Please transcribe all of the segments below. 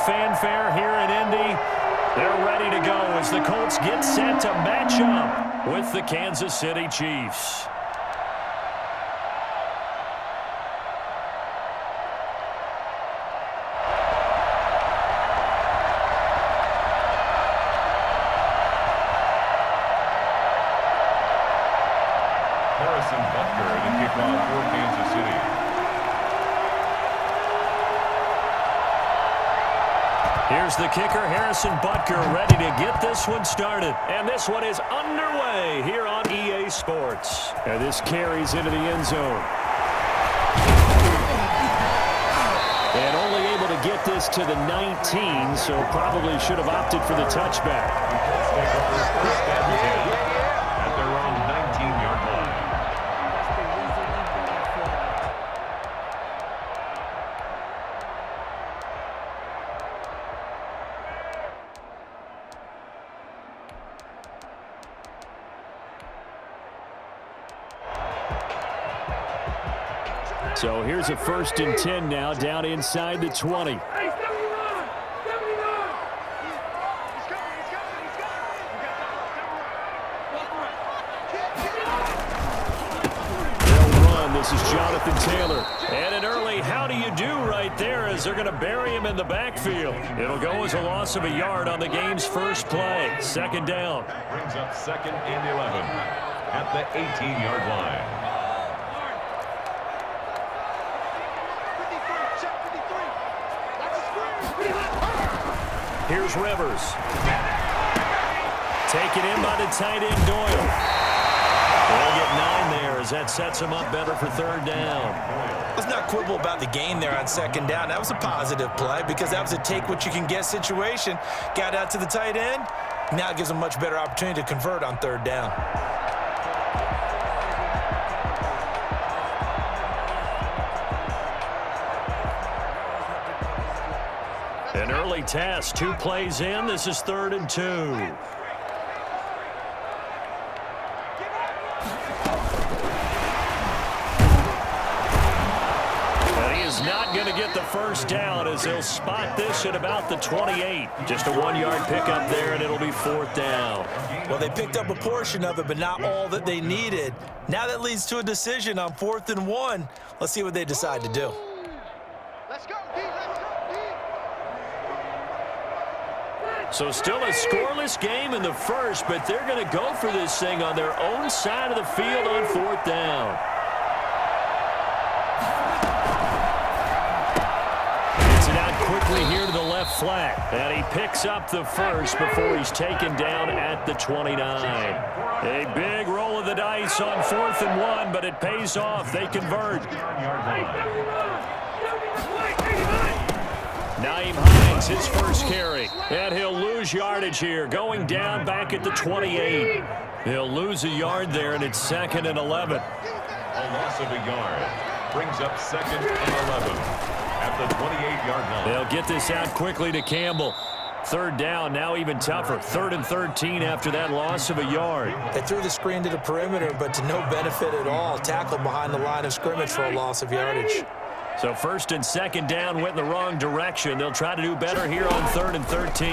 fanfare here in Indy. They're ready to go as the Colts get set to match up with the Kansas City Chiefs. Harrison Butker to kick off for Kansas City. Here's the kicker, Harrison Butker, ready to get this one started. And this one is underway here on EA Sports. And this carries into the end zone. And only able to get this to the 19, so probably should have opted for the touchback. At their own 19-yard line. So here's a 1st and 10 now, down inside the 20. This is Jonathan Taylor. And an early how do you do right there as they're going to bury him in the backfield. It'll go as a loss of a yard on the game's first play. 2nd down. Brings up 2nd and 11 at the 18-yard line. Here's Rivers. Taken in by the tight end Doyle. They'll get 9 there as that sets him up better for 3rd down. Let's not quibble about the gain there on 2nd down. That was a positive play because that was a take-what-you-can-get situation. Got out to the tight end. Now it gives them a much better opportunity to convert on 3rd down. An early test, 2 plays in. This is 3rd and 2. And he is not going to get the 1st down as they'll spot this at about the 28. Just a 1-yard pickup there, and it'll be 4th down. Well, they picked up a portion of it, but not all that they needed. Now that leads to a decision on 4th and 1. Let's see what they decide to do. So still a scoreless game in the first, but they're going to go for this thing on their own side of the field on 4th down. Gets it out quickly here to the left flat. And he picks up the first before he's taken down at the 29. A big roll of the dice on 4th and 1, but it pays off. They convert. Nyheim Hines, his first carry. And he'll lose yardage here, going down back at the 28. He'll lose a yard there, and it's 2nd and 11. A loss of a yard brings up 2nd and 11 at the 28-yard line. They'll get this out quickly to Campbell. 3rd down, now even tougher. 3rd and 13 after that loss of a yard. They threw the screen to the perimeter, but to no benefit at all. Tackled behind the line of scrimmage for a loss of yardage. So 1st and 2nd down went in the wrong direction. They'll try to do better here on 3rd and 13.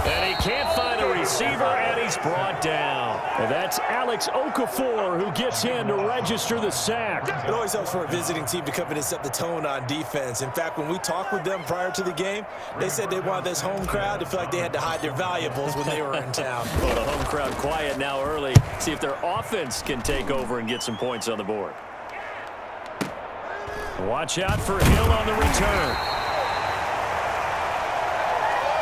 And he can't find a receiver, and he's brought down. And that's Alex Okafor who gets in to register the sack. It always helps for a visiting team to come in and set the tone on defense. In fact, when we talked with them prior to the game, they said they wanted this home crowd to feel like they had to hide their valuables when they were in town. Well, the home crowd quiet now early. See if their offense can take over and get some points on the board. Watch out for Hill on the return.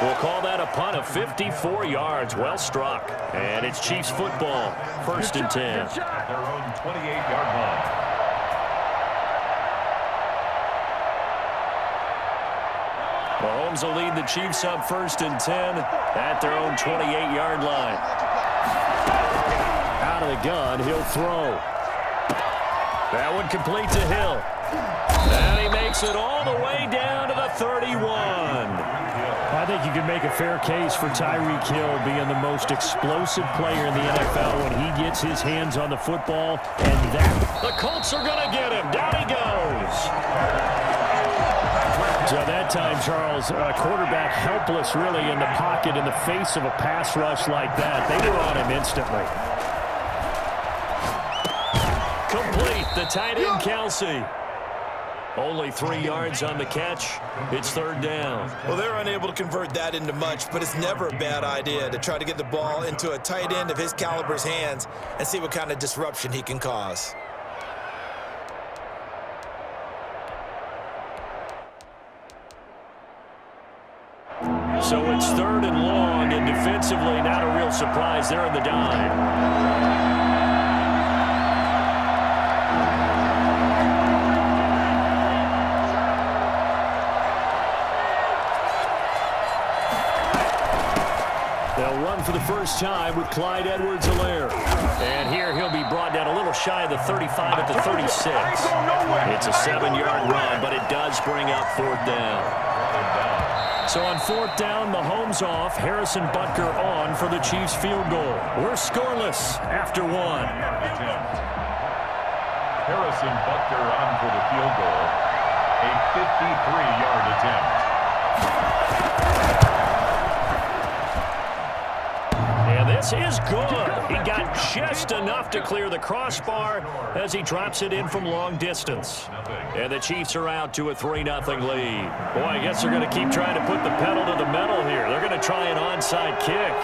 We'll call that a punt of 54 yards. Well struck. And it's Chiefs football. 1st and 10. Their own 28-yard line. Mahomes will lead the Chiefs up 1st and 10 at their own 28-yard line. Out of the gun, he'll throw. That one complete to Hill. And he makes it all the way down to the 31. I think you can make a fair case for Tyreek Hill being the most explosive player in the NFL when he gets his hands on the football. And that, the Colts are going to get him. Down he goes. So that time, Charles, quarterback helpless really in the pocket in the face of a pass rush like that. They were on him instantly. Complete, the tight end, Kelsey. Only 3 yards on the catch. It's third down. Well, they're unable to convert that into much, but it's never a bad idea to try to get the ball into a tight end of his caliber's hands and see what kind of disruption he can cause. So it's third and long, and defensively not a real surprise. They're in the dime. They'll run for the first time with Clyde Edwards-Helaire. And here he'll be brought down a little shy of the 35 at the 36. It's a 7-yard run, but it does bring up fourth down. So on fourth down, Mahomes off, Harrison Butker on for the Chiefs field goal. We're scoreless after one. Harrison Butker on for the field goal. A 53-yard attempt. And this is good. He got just enough to clear the crossbar as he drops it in from long distance. And the Chiefs are out to a 3-0 lead. Boy, I guess they're going to keep trying to put the pedal to the metal here. They're going to try an onside kick.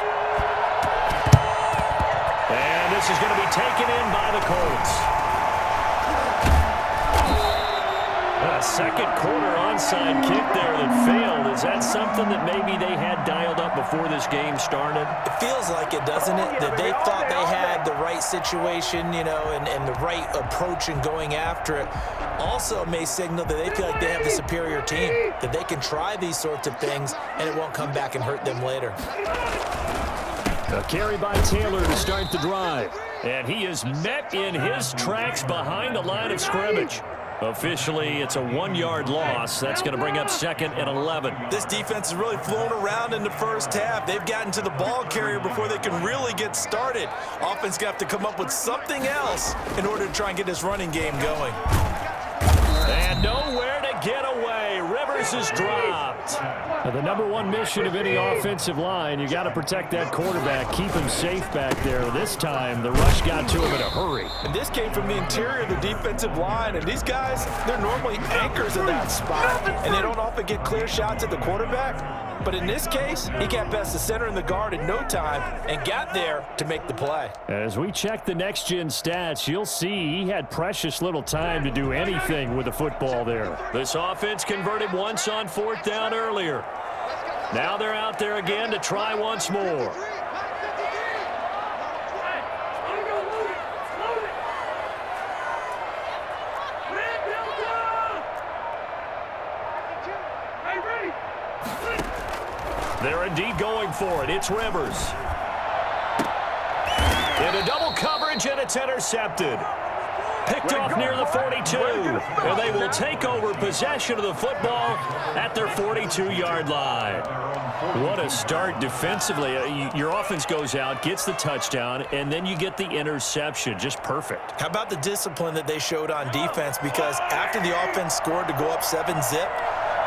And this is going to be taken in by the Colts. A second quarter onside kick there that failed. Is that something that maybe they had dialed up before this game started? It feels like it, doesn't it? That they thought they had the right situation, you know, and the right approach in going after it. Also may signal that they feel like they have the superior team, that they can try these sorts of things and it won't come back and hurt them later. A carry by Taylor to start the drive. And he is met in his tracks behind the line of scrimmage. Officially, it's a 1-yard loss. That's going to bring up second and 11. This defense has really flown around in the first half. They've gotten to the ball carrier before they can really get started. Offense going to have to come up with something else in order to try and get this running game going. And nowhere to get away. Rivers is dropped. Now, the number one mission of any offensive line, you got to protect that quarterback, keep him safe back there. This time, the rush got to him in a hurry. And this came from the interior of the defensive line. And these guys, they're normally anchors in that spot. And they don't often get clear shots at the quarterback. But in this case, he got past the center and the guard in no time and got there to make the play. As we check the next-gen stats, you'll see he had precious little time to do anything with the football there. This offense converted once on fourth down earlier. Now they're out there again to try once more. They're indeed going for it. It's Rivers. Into double coverage, and it's intercepted. Picked off near the 42. And they will take over possession of the football at their 42-yard line. What a start defensively. Your offense goes out, gets the touchdown, and then you get the interception. Just perfect. How about the discipline that they showed on defense? Because after the offense scored to go up 7-zip,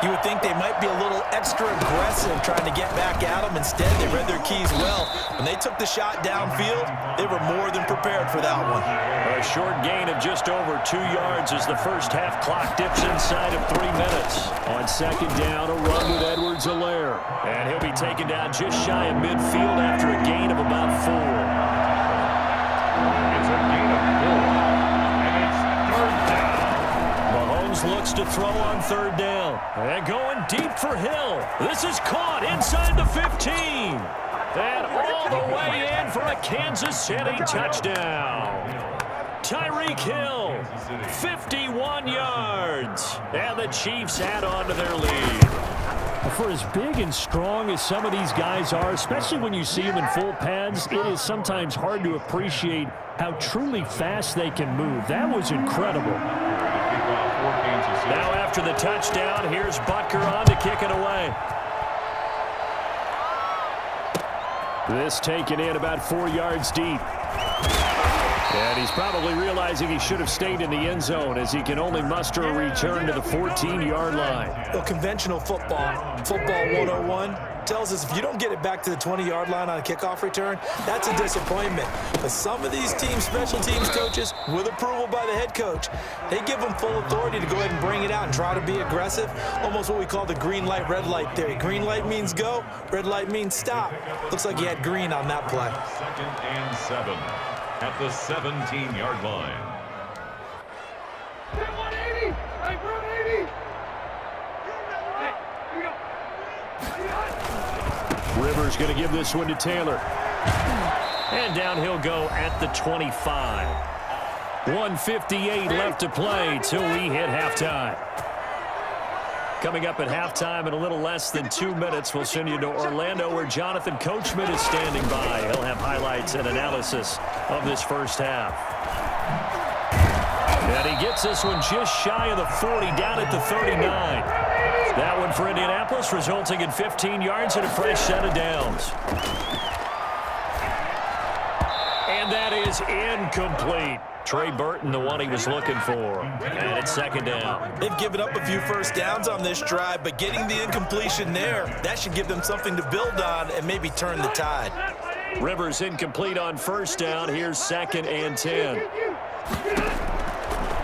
you would think they might be a little extra aggressive trying to get back at them. Instead, they read their keys well. When they took the shot downfield, they were more than prepared for that one. A short gain of just over 2 yards as the first half clock dips inside of 3 minutes. On second down, a run with Edwards-Helaire. And he'll be taken down just shy of midfield after a gain of about 4. It's a gain of 4. And it's third down. Mahomes looks to throw on third down. And going deep for Hill. This is caught inside the 15. And all the way in for a Kansas City touchdown. Tyreek Hill, 51 yards. And the Chiefs add on to their lead. For as big and strong as some of these guys are, especially when you see them in full pads, it is sometimes hard to appreciate how truly fast they can move. That was incredible. Now after the touchdown, here's Butker on to kick it away. This taken in about 4 yards deep. And he's probably realizing he should have stayed in the end zone as he can only muster a return to the 14-yard line. Well, conventional football 101, tells us if you don't get it back to the 20-yard line on a kickoff return, that's a disappointment. But some of these special teams coaches, with approval by the head coach, they give them full authority to go ahead and bring it out and try to be aggressive, almost what we call the green light, red light theory. Green light means go, red light means stop. Looks like he had green on that play. 2nd and 7 at the 17-yard line. Rivers going to give this one to Taylor. And down he'll go at the 25. 1:58 left to play till we hit halftime. Coming up at halftime in a little less than 2 minutes, we'll send you to Orlando where Jonathan Coachman is standing by. He'll have highlights and analysis of this first half. And he gets this one just shy of the 40, down at the 39. That one for Indianapolis, resulting in 15 yards and a fresh set of downs. And that is incomplete. Trey Burton, the one he was looking for. And it's 2nd down. They've given up a few first downs on this drive, but getting the incompletion there, that should give them something to build on and maybe turn the tide. Rivers incomplete on 1st down. Here's 2nd and 10.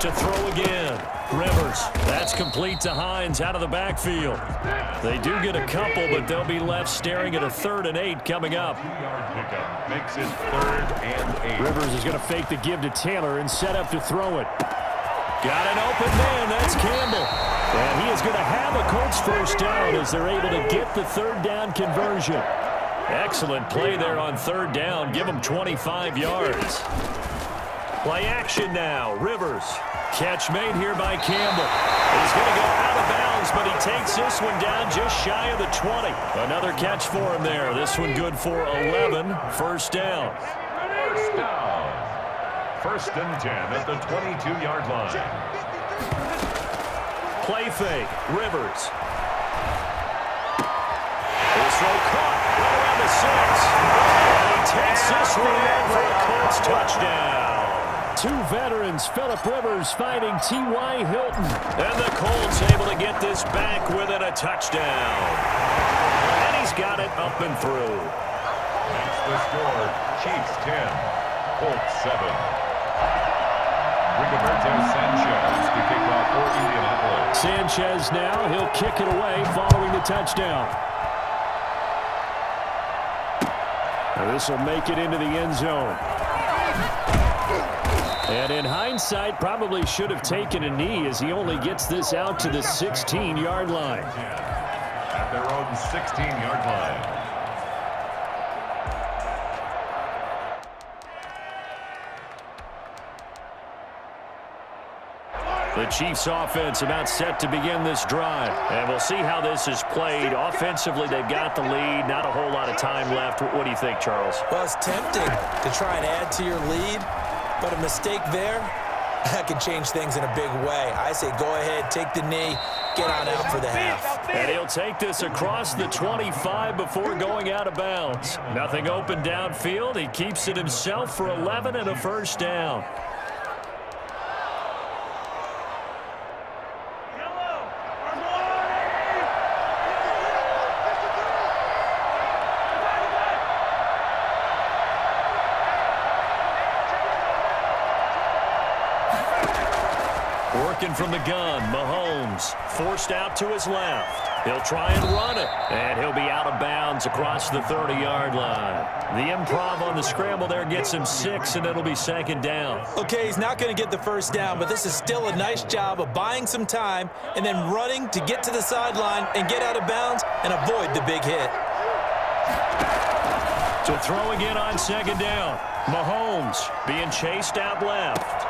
To throw again. Rivers. That's complete to Hines out of the backfield. They do get a couple, but they'll be left staring at a 3rd and 8 coming up. Pickup makes it 3rd and 8. Rivers is going to fake the give to Taylor and set up to throw it. Got an open man. That's Campbell. And he is going to have a Colts first down as they're able to get the 3rd down conversion. Excellent play there on 3rd down. Give them 25 yards. Play action now. Rivers. Catch made here by Campbell. He's going to go out of bounds, but he takes this one down just shy of the 20. Another catch for him there. This one good for 11. 1st down. 1st down. 1st and 10 at the 22-yard line. Play fake. Rivers. This throw caught right around the 6. And he takes this one in for a Colts touchdown. 2 veterans, Phillip Rivers fighting T.Y. Hilton. And the Colts able to get this back within a touchdown. And he's got it up and through. That's the score. Chiefs 10, Colts 7. Rigoberto Sanchez to kick off for Indianapolis. Sanchez now, he'll kick it away following the touchdown. Now this will make it into the end zone. And in hindsight, probably should have taken a knee as he only gets this out to the 16-yard line. At their own 16-yard line. The Chiefs offense about set to begin this drive. And we'll see how this is played. Offensively, they've got the lead. Not a whole lot of time left. What do you think, Charles? Well, it's tempting to try and add to your lead. But a mistake there, that can change things in a big way. I say go ahead, take the knee, get on out for the half. And he'll take this across the 25 before going out of bounds. Nothing open downfield. He keeps it himself for 11 and a 1st down. Working from the gun, Mahomes forced out to his left. He'll try and run it, and he'll be out of bounds across the 30-yard line. The improv on the scramble there gets him 6, and it'll be 2nd down. Okay, he's not going to get the 1st down, but this is still a nice job of buying some time and then running to get to the sideline and get out of bounds and avoid the big hit. To throw again on 2nd down. Mahomes being chased out left.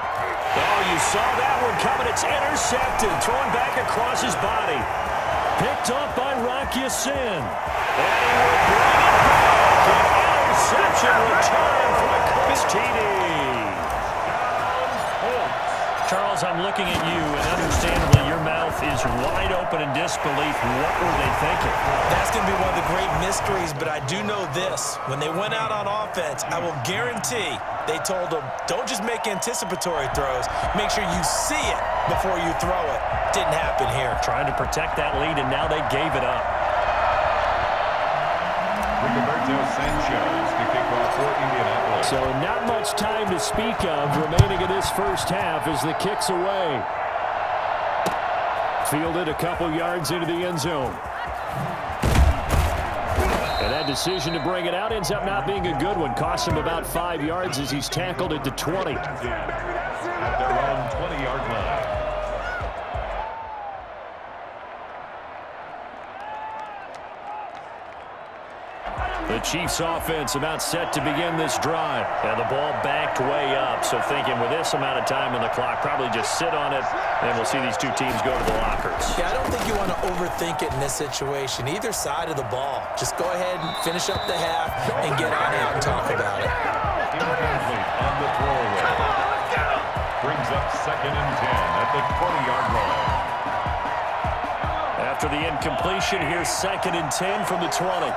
Oh, you saw that one coming. It's intercepted. Thrown back across his body. Picked up by Rock Ya-Sin. And he will bring it back. An interception return for the Colts TD. Charles, I'm looking at you, and understandably, your mouth is wide open in disbelief. What were they thinking? That's going to be one of the great mysteries, but I do know this. When they went out on offense, I will guarantee they told them, don't just make anticipatory throws. Make sure you see it before you throw it. Didn't happen here. Trying to protect that lead, and now they gave it up. Rigoberto Sanchez to kick off for Indianapolis. So not much time to speak of remaining in this first half as the kick's away. Fielded a couple yards into the end zone. And that decision to bring it out ends up not being a good one. Costs him about 5 yards as he's tackled at the 20. At their own 20-yard line. The Chiefs offense about set to begin this drive. And the ball backed way up. So thinking with this amount of time on the clock, probably just sit on it, and we'll see these two teams go to the lockers. Yeah, I don't think you want to overthink it in this situation. Either side of the ball. Just go ahead and finish up the half and get on out and talk about it. Incomplete on the throwaway. Brings up 2nd and 10 at the 20-yard line. After the incompletion, here's 2nd and 10 from the 20.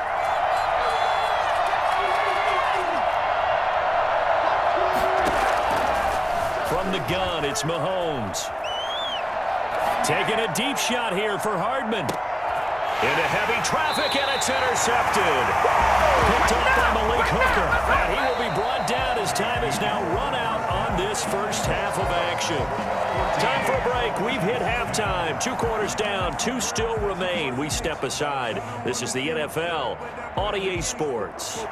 From the gun, it's Mahomes. Taking a deep shot here for Hardman. Into heavy traffic, and it's intercepted. Picked up by Malik Hooker. And he will be brought down as time is now run out on this first half of action. Time for a break. We've hit halftime. 2 quarters down, 2 still remain. We step aside. This is the NFL on EA Sports.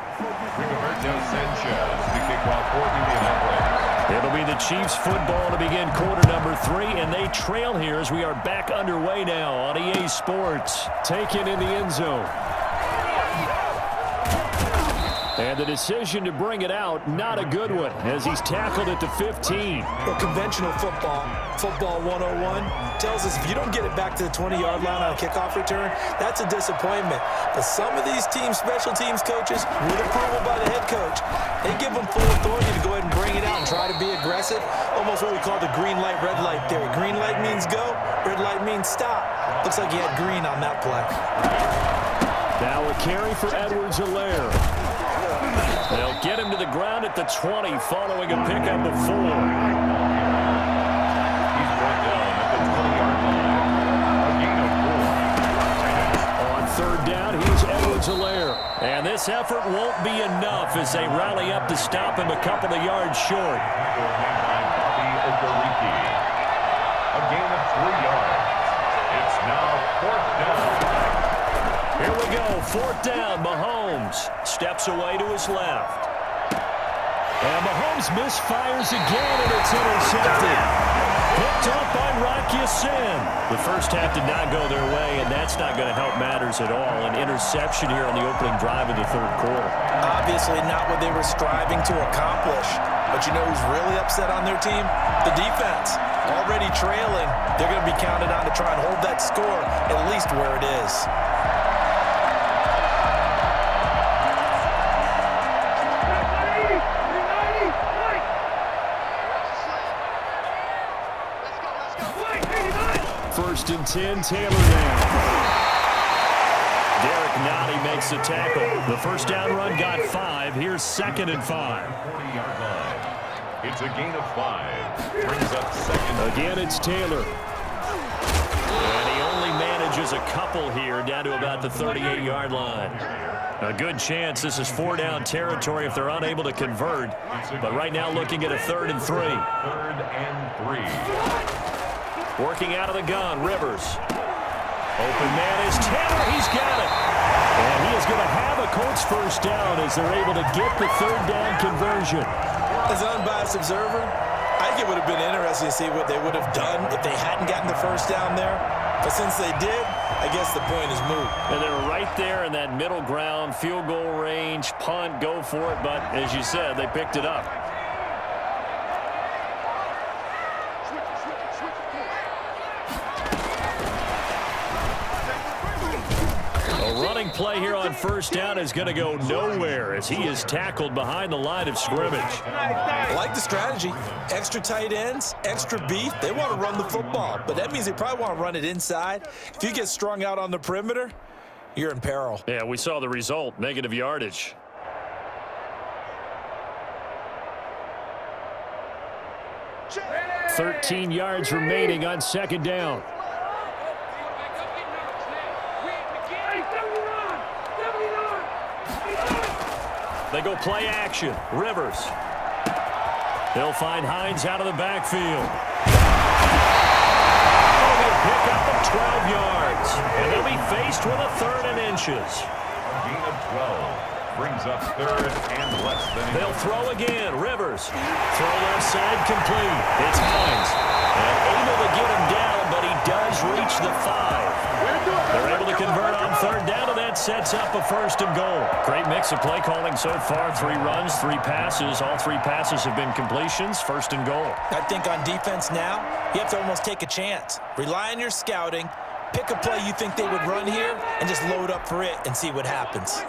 Rigoberto Sanchez to kick off for Indianapolis. It'll be the Chiefs football to begin quarter number 3, and they trail here as we are back underway now on EA Sports. Taken in the end zone. And the decision to bring it out, not a good one, as he's tackled at the 15. Well, conventional football 101, tells us if you don't get it back to the 20-yard line on a kickoff return, that's a disappointment. But some of these teams, special teams coaches, with approval by the head coach, they give them full authority to go ahead and bring it out and try to be aggressive, almost what we call the green light, red light theory. Green light means go, red light means stop. Looks like he had green on that play. Now a carry for Edwards-Helaire. They'll get him to the ground at the 20 following a pickup of 4. He's brought down at the 20-yard line. A gain of 4. On 3rd down, here's Edwards-Helaire. And this effort won't be enough as they rally up to stop him a couple of yards short. A gain of 3 yards. It's now 4th down. Here we go, 4th down, Mahomes steps away to his left. And Mahomes misfires again, and it's intercepted. Picked up by Rock Ya-Sin. The first half did not go their way, and that's not going to help matters at all. An interception here on the opening drive of the 3rd quarter. Obviously not what they were striving to accomplish. But you know who's really upset on their team? The defense. Already trailing, they're going to be counted on to try and hold that score at least where it is. First and 10, Taylor down. Derek Nottie makes the tackle. The first down run got 5. Here's 2nd and 5. 40-yard line. It's a gain of 5. Brings up 2nd. Again, it's Taylor. And he only manages a couple here down to about the 38-yard line. A good chance this is 4-down territory if they're unable to convert. But right now looking at a 3rd and 3. 3rd and 3. Working out of the gun, Rivers. Open man is Taylor. He's got it. And he is going to have a Colts first down as they're able to get the 3rd down conversion. As an unbiased observer, I think it would have been interesting to see what they would have done if they hadn't gotten the first down there. But since they did, I guess the point is moot. And they were right there in that middle ground, field goal range, punt, go for it. But as you said, they picked it up. big play here on first down is going to go nowhere as he is tackled behind the line of scrimmage. I like the strategy. Extra tight ends, extra beef. They want to run the football, but that means they probably want to run it inside. If you get strung out on the perimeter, you're in peril. Yeah, we saw the result, negative yardage. "13 yards remaining on second down. They go play action. Rivers. They'll find Hines out of the backfield. That'll be a pickup of 12 yards. And they'll be faced with a 3rd and inches. Gain of 12. Brings up 3rd and less than. They'll throw again. Rivers. Throw left side complete. It's Hines. And able to get him down, but he does reach the 5. They're able to convert on 3rd down, and that sets up a 1st and goal. Great mix of play calling so far. 3 runs, 3 passes. All 3 passes have been completions. 1st and goal. I think on defense now, you have to almost take a chance. Rely on your scouting. Pick a play you think they would run here, and just load up for it and see what happens.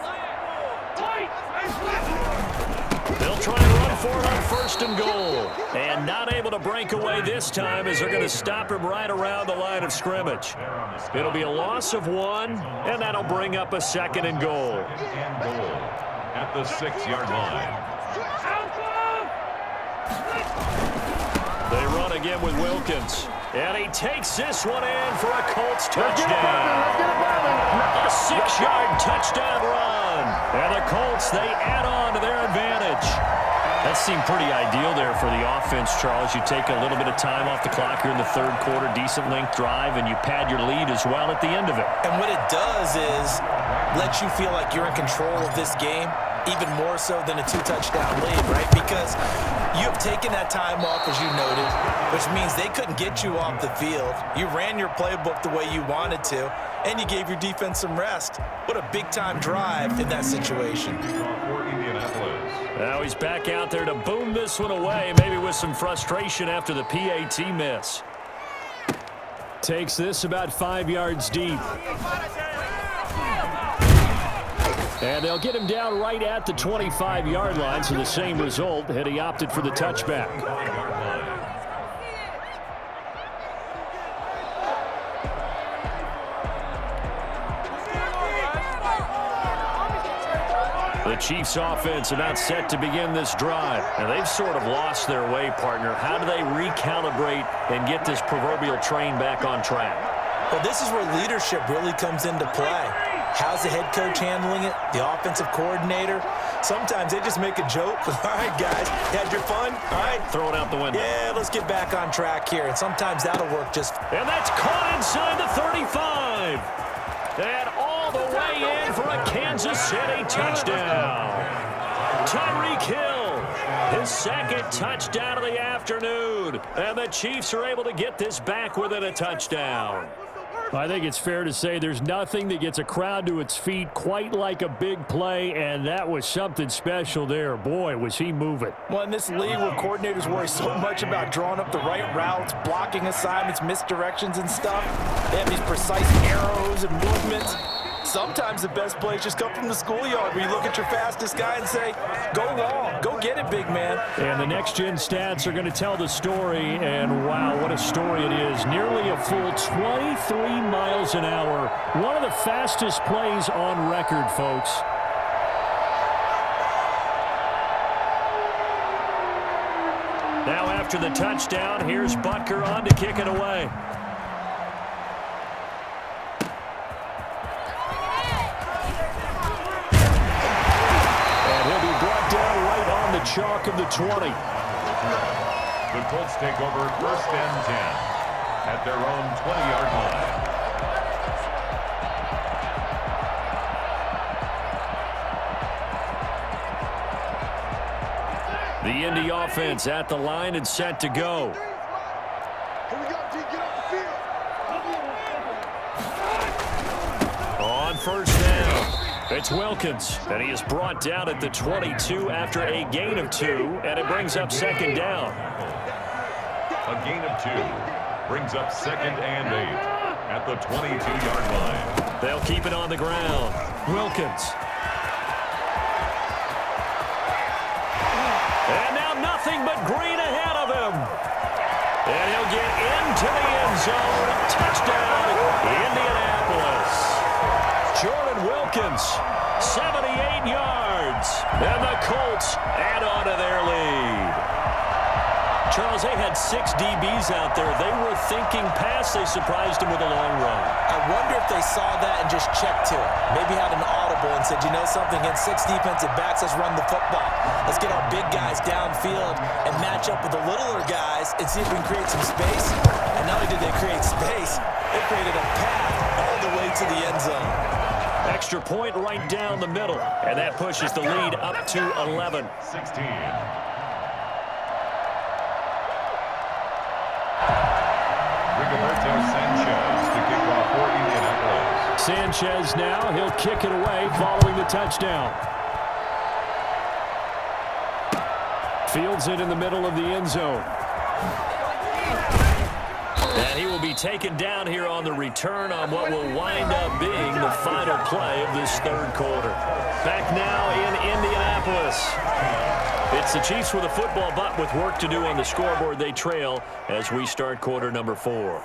They'll try and run for it on 1st and goal. And not able to break away this time as they're going to stop him right around the line of scrimmage. It'll be a loss of 1, and that'll bring up a 2nd and goal. And goal at the 6-yard line. They run again with Wilkins. And he takes this one in for a Colts touchdown. A 6-yard touchdown run. And the Colts, they add on to their advantage. That seemed pretty ideal there for the offense, Charles. You take a little bit of time off the clock here in the 3rd quarter, decent length drive, and you pad your lead as well at the end of it. And what it does is let you feel like you're in control of this game, even more so than a 2-touchdown lead, right? Because you have taken that time off, as you noted, which means they couldn't get you off the field. You ran your playbook the way you wanted to, and you gave your defense some rest. What a big-time drive in that situation. For Indianapolis. Now he's back out there to boom this one away, maybe with some frustration after the PAT miss. Takes this about 5 yards deep. And they'll get him down right at the 25-yard line, so the same result had he opted for the touchback. The Chiefs offense about set to begin this drive. And they've sort of lost their way, partner. How do they recalibrate and get this proverbial train back on track? Well, this is where leadership really comes into play. How's the head coach handling it? The offensive coordinator? Sometimes they just make a joke. All right, guys, had your fun? All right. Throw it out the window. Yeah, let's get back on track here. And sometimes that'll work just. And that's caught inside the 35. And all the way in for a Kansas City touchdown. Tyreek Hill, his 2nd touchdown of the afternoon. And the Chiefs are able to get this back within a touchdown. I think it's fair to say there's nothing that gets a crowd to its feet quite like a big play, and that was something special there. Boy, was he moving. Well, in this league where coordinators worry so much about drawing up the right routes, blocking assignments, misdirections and stuff, they have these precise arrows and movements. Sometimes the best plays just come from the schoolyard where you look at your fastest guy and say, go long, go get it, big man. And the next-gen stats are going to tell the story, and wow, what a story it is. Nearly a full 23 miles an hour. One of the fastest plays on record, folks. Now after the touchdown, here's Butker on to kick it away. Chalk of the 20. The Colts take over 1st and 10 at their own 20-yard line. The Indy offense at the line and set to go. On 1st down. It's Wilkins, and he is brought down at the 22 after a gain of 2, and it brings up 2nd down. A gain of 2 brings up 2nd and 8 at the 22-yard line. They'll keep it on the ground. Wilkins. And now nothing but green ahead of him. And he'll get into the end zone. Touchdown, Indianapolis. Jordan Wilkins, 78 yards. And the Colts add on to their lead. Charles, they had 6 DBs out there. They were thinking pass. They surprised him with a long run. I wonder if they saw that and just checked to it. Maybe had an audible and said, you know something, against 6 defensive backs, let's run the football. Let's get our big guys downfield and match up with the littler guys and see if we can create some space. And not only did they create space, they created a path all the way to the end zone. Extra point right down the middle. And that pushes the lead up to 11. 16. Rigoberto Sanchez to kick off for Indianapolis. Sanchez now, he'll kick it away following the touchdown. Fields it in the middle of the end zone. And he will be taken down here on the return on what will wind up being the final play of this third quarter. Back now in Indianapolis. It's the Chiefs with a football, but with work to do on the scoreboard, they trail as we start quarter number 4.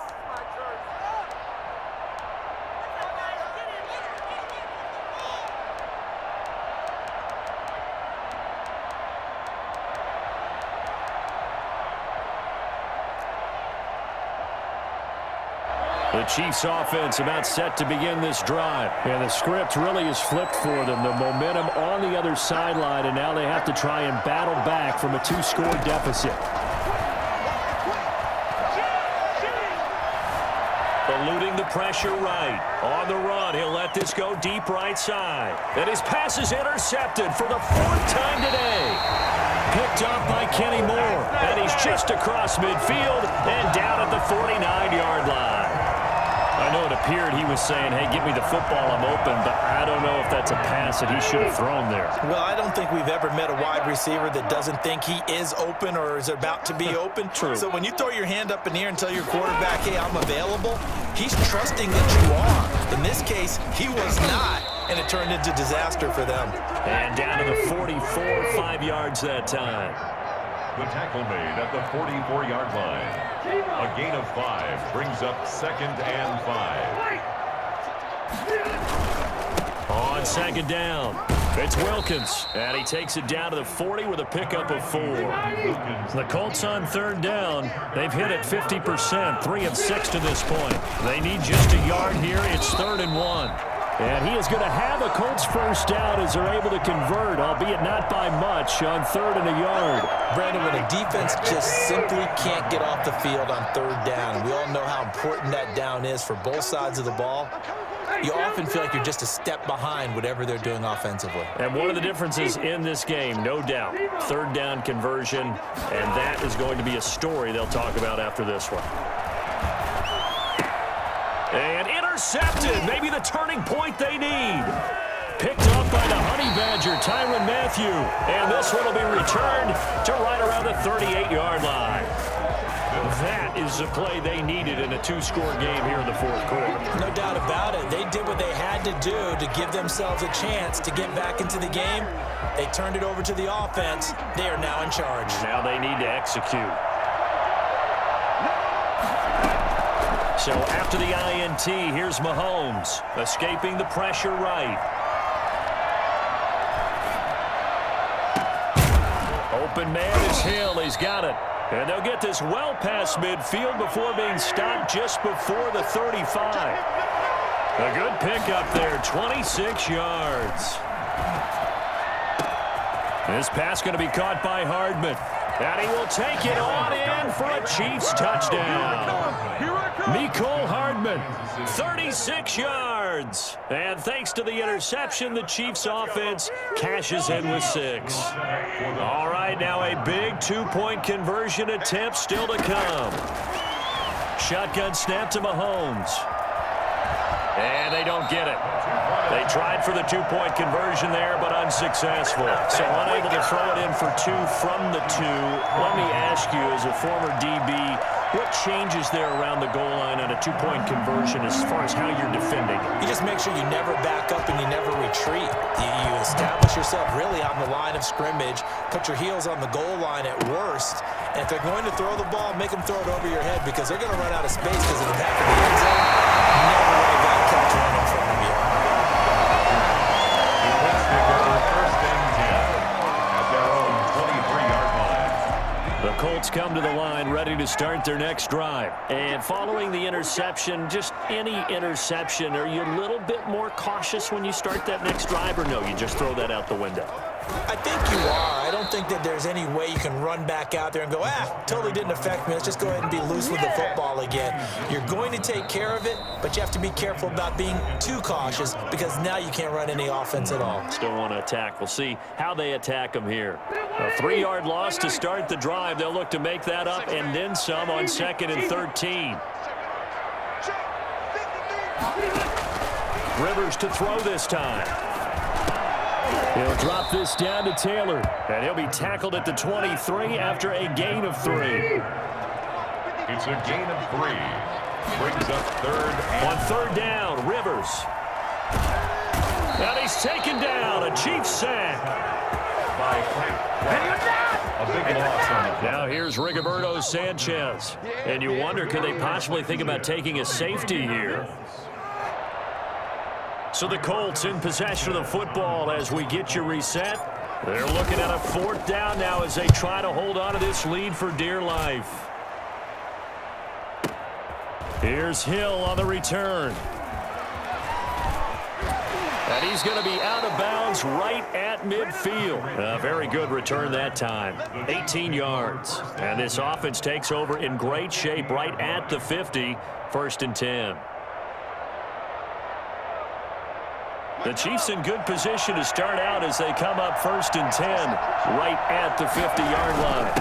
The Chiefs offense about set to begin this drive. And the script really is flipped for them. The momentum on the other sideline, and now they have to try and battle back from a 2-score deficit. Eluding the pressure right. On the run, he'll let this go deep right side. And his pass is intercepted for the 4th time today. Picked up by Kenny Moore. And he's just across midfield and down at the 49-yard line. I know it appeared he was saying, hey, give me the football, I'm open, but I don't know if that's a pass that he should have thrown there. Well, I don't think we've ever met a wide receiver that doesn't think he is open or is about to be open. True. So when you throw your hand up in the air and tell your quarterback, hey, I'm available, he's trusting that you are. In this case, he was not, and it turned into disaster for them. And down to the 44, 5 yards that time. The tackle made at the 44-yard line. A gain of 5 brings up 2nd and 5. On second down, it's Wilkins. And he takes it down to the 40 with a pickup of 4. The Colts on third down. They've hit it 50%, 3 of 6 to this point. They need just a yard here. It's 3rd and 1. And he is going to have a Colts first down as they're able to convert, albeit not by much, on 3rd and a yard. Brandon, when a defense just simply can't get off the field on 3rd down, and we all know how important that down is for both sides of the ball, you often feel like you're just a step behind whatever they're doing offensively. And one of the differences in this game, no doubt, 3rd down conversion, and that is going to be a story they'll talk about after this one. And intercepted, maybe the turning point they need. Picked up by the Honey Badger, Tyrann Mathieu. And this one will be returned to right around the 38-yard line. That is the play they needed in a 2-score game here in the 4th quarter. No doubt about it. They did what they had to do to give themselves a chance to get back into the game. They turned it over to the offense. They are now in charge. Now they need to execute. So after the INT, here's Mahomes, escaping the pressure right. Open man is Hill. He's got it. And they'll get this well past midfield before being stopped just before the 35. A good pickup there, 26 yards. This pass going to be caught by Hardman. And he will take it on in for a Chiefs touchdown. Mecole Hardman, 36 yards. And thanks to the interception, the Chiefs offense cashes in with 6. All right, now a big 2-point conversion attempt still to come. Shotgun snap to Mahomes. And they don't get it. They tried for the 2-point conversion there, but unsuccessful. So unable to throw it in for 2 from the 2. Let me ask you, as a former DB, What changes there around the goal line on a two-point conversion as far as how you're defending? You just make sure you never back up and you never retreat. You establish yourself really on the line of scrimmage, put your heels on the goal line at worst, and if they're going to throw the ball, make them throw it over your head because they're going to run out of space because of the back of the end zone. Never let a guy catch one in front of you. First and 10 at their own 23-yard line. The Colts come to the line ready to start their next drive. And following the interception, just any interception, are you a little bit more cautious when you start that next drive, or no, you just throw that out the window? I think you are. I don't think that there's any way you can run back out there and go, totally didn't affect me. Let's just go ahead and be loose with the football again. You're going to take care of it, but you have to be careful about being too cautious because now you can't run any offense at all. Still want to attack. We'll see how they attack them here. A 3-yard loss to start the drive. They'll look to make that up and then some on 2nd and 13. Rivers to throw this time. He'll drop this down to Taylor, and he'll be tackled at the 23 after a gain of 3. It's a gain of 3. Brings up third. On 3rd down, Rivers. And he's taken down, a Chiefs sack. By a big loss on the Now here's Rigoberto Sanchez. And you wonder, could they possibly think about taking a safety here? So the Colts in possession of the football as we get you reset. They're looking at a 4th down now as they try to hold on to this lead for dear life. Here's Hill on the return. And he's going to be out of bounds right at midfield. A very good return that time. 18 yards. And this offense takes over in great shape right at the 50. 1st and 10. The Chiefs in good position to start out as they come up 1st and 10 right at the 50-yard line.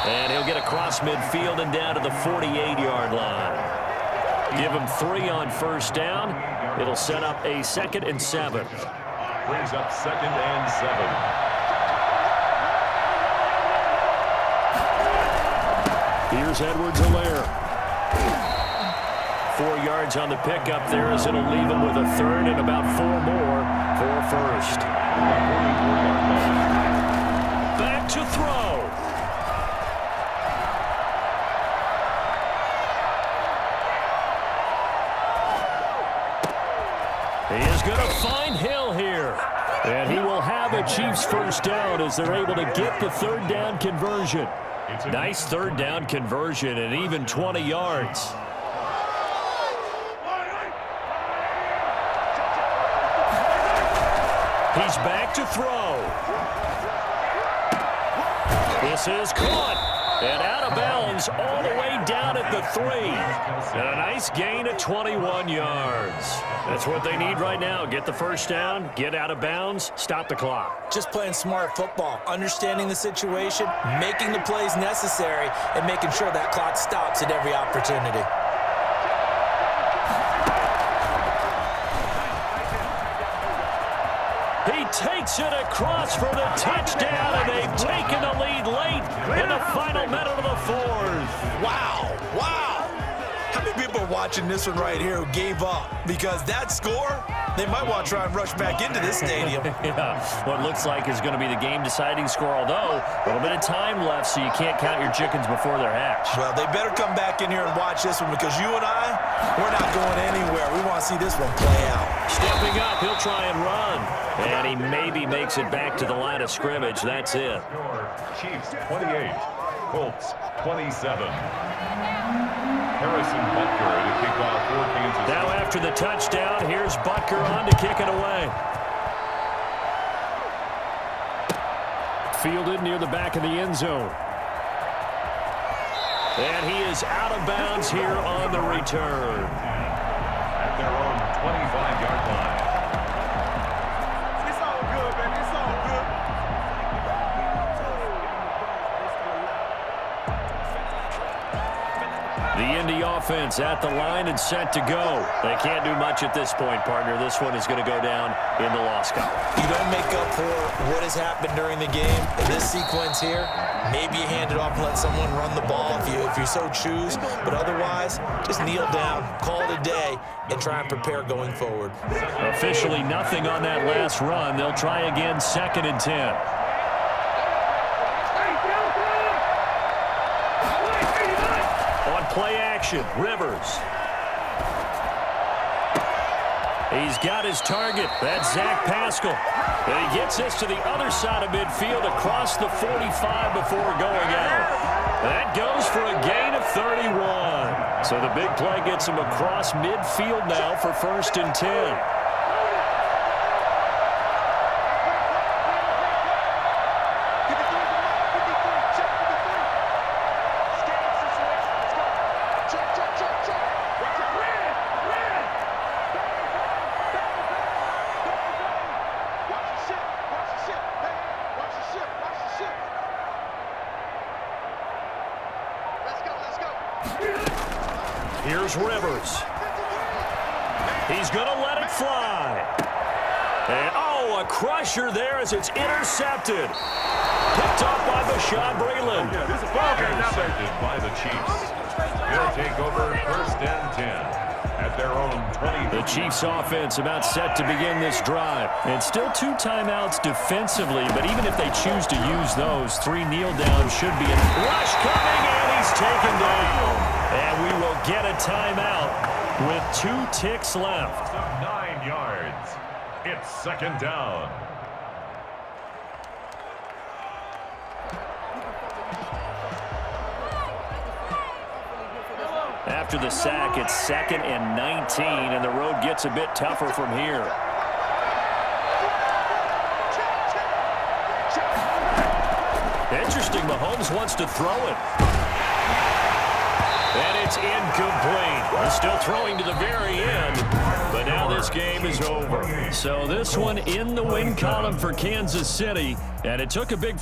And he'll get across midfield and down to the 48-yard line. Give him 3 on 1st down. It'll set up a 2nd and 7. Brings up 2nd and 7. Here's Edwards-Helaire. 4 yards on the pickup there as it'll leave him with a 3rd and about 4 more for 1st. Back to throw. He is going to find Hill here. And he will have a Chiefs 1st down as they're able to get the 3rd down conversion. Nice 3rd down conversion and even 20 yards. He's back to throw. This is caught. And out of bounds all the way down at the 3. And a nice gain of 21 yards. That's what they need right now. Get the 1st down, get out of bounds, stop the clock. Just playing smart football, understanding the situation, making the plays necessary, and making sure that clock stops at every opportunity. He takes it across for the touchdown, and they've taken the lead late in the final minute of the 4th. Wow. How many people are watching this one right here who gave up? Because that score, they might want to try and rush back into this stadium. Yeah, what looks like is going to be the game-deciding score, although a little bit of time left, so you can't count your chickens before they're hatched. Well, they better come back in here and watch this one because you and I, we're not going anywhere. We want to see this one play out. Stepping up, he'll try and run. And he maybe makes it back to the line of scrimmage. That's it. Chiefs 28, Colts 27. Harrison Butker to kick off for Kansas. Now after the touchdown, here's Butker on to kick it away. Fielded near the back of the end zone. And he is out of bounds here on the return. At their own 25-yard line. It's all good, man. It's all good. The Indy offense at the line and set to go. They can't do much at this point, partner. This one is going to go down in the loss column. You don't make up for what has happened during the game. In this sequence here, maybe you hand it off and let someone run the ball if you so choose. But otherwise, just kneel down, call it a day, and try and prepare going forward. Officially nothing on that last run. They'll try again, 2nd and 10. Play action, Rivers. He's got his target. That's Zach Pascal. And he gets this to the other side of midfield across the 45 before going out. That goes for a gain of 31. So the big play gets him across midfield now for 1st and 10. Here's Rivers. He's going to let it fly. And, oh, a crusher there as it's intercepted. Picked off by Bashaud Breeland. Intercepted by the Chiefs. They'll take over 1st and 10 at their own 20. The Chiefs offense about set to begin this drive. And still 2 timeouts defensively, but even if they choose to use those, 3 kneel downs should be enough. Rush coming, and he's taken down. And we will get a timeout with 2 ticks left. 9 yards. It's 2nd down. After the sack, it's 2nd and 19, and the road gets a bit tougher from here. Interesting, Mahomes wants to throw it. And it's incomplete. He's still throwing to the very end, but now this game is over. So this one in the win column for Kansas City, and it took a big